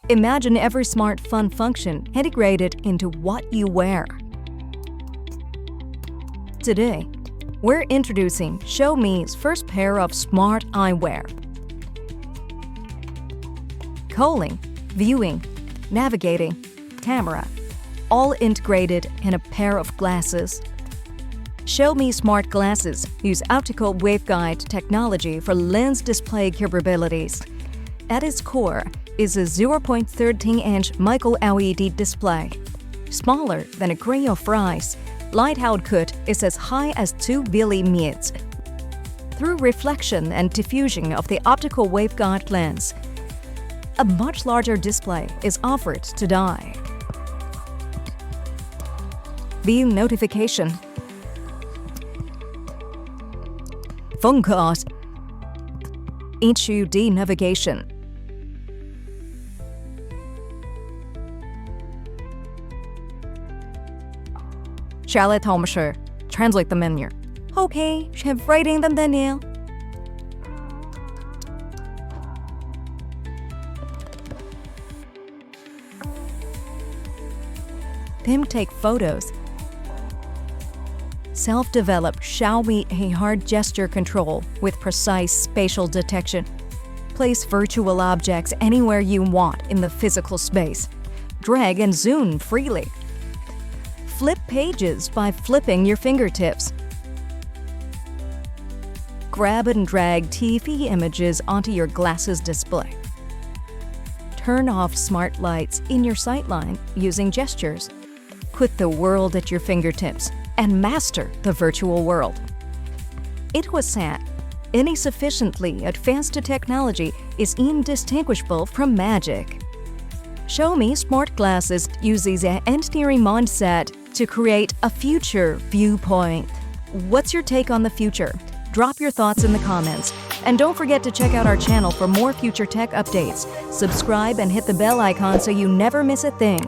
Imagine every smart fun function integrated into what you wear. Today, we're introducing Xiaomi's first pair of smart eyewear. Calling, viewing, navigating, camera, all integrated in a pair of glasses. Xiaomi smart glasses use optical waveguide technology for lens display capabilities. At its core is a 0.13-inch micro-LED display. Smaller than a grain of rice, light output is as high as 2 millimeters. Through reflection and diffusion of the optical waveguide lens, a much larger display is offered to the eye. View notification, phone calls, HUD navigation. Charlotte Holmesher, translate the menu. Okay, I'm writing them Daniel. Then take photos. Self-developed Xiaomi AI gesture control with precise spatial detection. Place virtual objects anywhere you want in the physical space. Drag and zoom freely. Flip pages by flipping your fingertips. Grab and drag TV images onto your glasses display. Turn off smart lights in your sightline using gestures. Put the world at your fingertips and master the virtual world. It was said, any sufficiently advanced technology is indistinguishable from magic. Xiaomi smart glasses uses an engineering mindset to create a future viewpoint. What's your take on the future? Drop your thoughts in the comments. And don't forget to check out our channel for more future tech updates. Subscribe and hit the bell icon so you never miss a thing.